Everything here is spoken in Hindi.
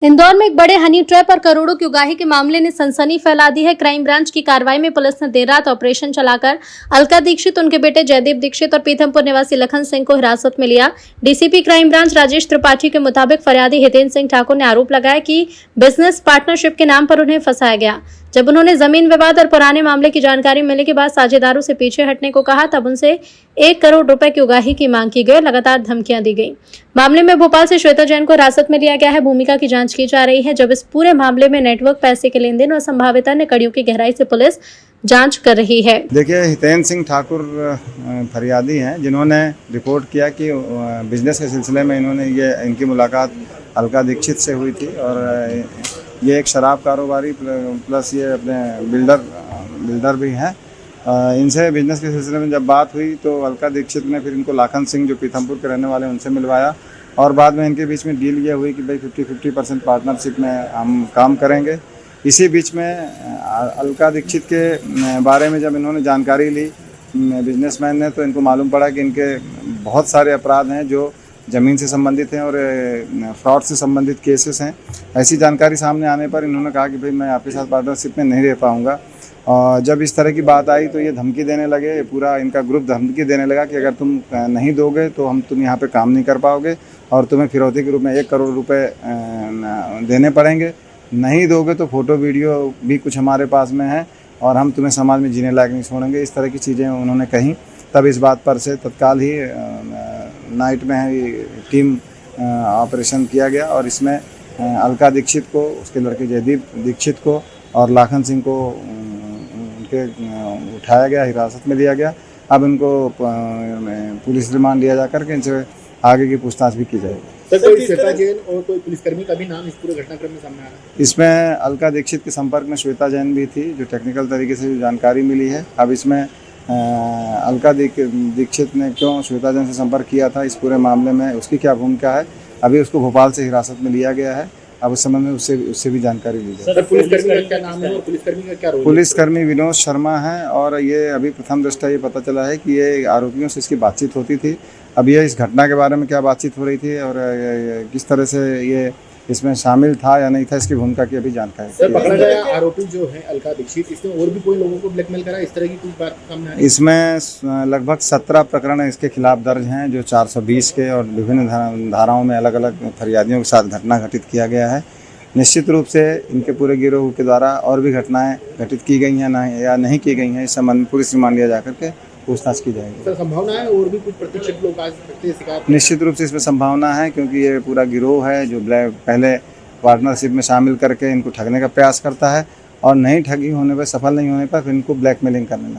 इंदौर में एक बड़े हनी ट्रैप और करोड़ों की उगाही के मामले ने सनसनी फैला दी है। क्राइम ब्रांच की कार्रवाई में पुलिस ने देर रात ऑपरेशन चलाकर अलका दीक्षित, उनके बेटे जयदीप दीक्षित और पीथमपुर निवासी लखन सिंह को हिरासत में लिया। DCP crime branch Rajesh Tripathi के मुताबिक फरियादी हितेंद्र सिंह ठाकुर ने आरोप लगाया कि बिजनेस पार्टनरशिप के नाम पर उन्हें फंसाया गया। जब उन्होंने जमीन विवाद और पुराने मामले की जानकारी मिलने के बाद साझेदारों से पीछे हटने को कहा, तब उनसे 1 करोड़ रुपए की उगाही की मांग की गई। लगातार धमकियां दी गई। मामले में भोपाल से श्वेता जैन को हिरासत में लिया गया है। भूमिका की जांच की जा रही है। जब इस पूरे मामले में नेटवर्क, पैसे के लेन देन और संभावित अन्य कड़ियों की गहराई से पुलिस जांच कर रही है। देखिए, हितेंद्र सिंह ठाकुर फरियादी हैं, जिन्होंने रिपोर्ट किया कि बिजनेस के सिलसिले में इनकी मुलाकात अलका दीक्षित से हुई थी और ये एक शराब कारोबारी प्लस ये अपने बिल्डर भी हैं। इनसे बिजनेस के सिलसिले में जब बात हुई तो अलका दीक्षित ने फिर इनको लाखन सिंह, जो पीथमपुर के रहने वाले, उनसे मिलवाया और बाद में इनके बीच में डील ये हुई कि भाई 50-50% पार्टनरशिप में हम काम करेंगे। इसी बीच में अलका दीक्षित के बारे में जब इन्होंने जानकारी ली बिजनेसमैन ने, तो इनको मालूम पड़ा कि इनके बहुत सारे अपराध हैं जो ज़मीन से संबंधित हैं और फ्रॉड से संबंधित केसेस हैं। ऐसी जानकारी सामने आने पर इन्होंने कहा कि भाई मैं आपके साथ पार्टनरशिप में नहीं रह पाऊँगा। और जब इस तरह की बात आई तो ये धमकी देने लगे, पूरा इनका ग्रुप धमकी देने लगा कि अगर तुम नहीं दोगे तो तुम यहाँ पे काम नहीं कर पाओगे और तुम्हें फिरौती के रूप में 1 करोड़ रुपए देने पड़ेंगे। नहीं दोगे तो फ़ोटो वीडियो भी कुछ हमारे पास में है और हम तुम्हें समाज में जीने लायक नहीं छोड़ेंगे। इस तरह की चीज़ें उन्होंने कहीं। तब इस बात पर से तत्काल ही नाइट में टीम ऑपरेशन किया गया और इसमें अलका दीक्षित को, उसके लड़के जयदीप दीक्षित को और लाखन सिंह को उनके उठाया गया, हिरासत में लिया गया। अब इनको पुलिस रिमांड लिया जाकर के इनसे आगे की पूछताछ भी की जाएगी। सर, कोई श्वेता जैन और कोई पुलिसकर्मी का भी नाम इस पूरे घटनाक्रम में सामने आ रहा है? इसमें अलका दीक्षित के संपर्क में श्वेता जैन भी थी, जो टेक्निकल तरीके से जो जानकारी मिली है। अब इसमें अलका दीक्षित ने क्यों श्वेता जैन से संपर्क किया था, इस पूरे मामले में उसकी क्या भूमिका है, अभी उसको भोपाल से हिरासत में लिया गया है। अब उस संबंध में उससे भी जानकारी ली जाए। पुलिसकर्मी का क्या नाम है और पुलिसकर्मी का क्या रोल है? पुलिसकर्मी विनोद शर्मा है और ये अभी प्रथम दृष्टया ये पता चला है कि ये आरोपियों से इसकी बातचीत होती थी। अब ये इस घटना के बारे में क्या बातचीत हो रही थी और किस तरह से ये इसमें शामिल था या नहीं था, इसकी भूमिका की अभी जानकारी। सर, पकड़ा गया आरोपी जो है अलका दीक्षित, इसने और भी कोई लोगों को ब्लैकमेल करा, इस तरह की कुछ बात सामने आई? इसमें लगभग 17 प्रकरण इसके खिलाफ दर्ज हैं, जो 420 के और विभिन्न धाराओं में अलग अलग फरियादियों के साथ घटना घटित किया गया है। निश्चित रूप से इनके पूरे गिरोह के द्वारा और भी घटनाएं घटित की गई हैं या नहीं की गई हैं, इस संबंध में पुलिस रिमांड लिया जाकर के पूछताछ की जाएगी। सर, संभावना है और भी कुछ प्रतिष्ठित लोग आ सकते हैं शिकार? निश्चित रूप से इसमें संभावना है, क्योंकि ये पूरा गिरोह है जो पहले पार्टनरशिप में शामिल करके इनको ठगने का प्रयास करता है और नहीं ठगी होने पर, सफल नहीं होने पर फिर इनको ब्लैकमेलिंग करने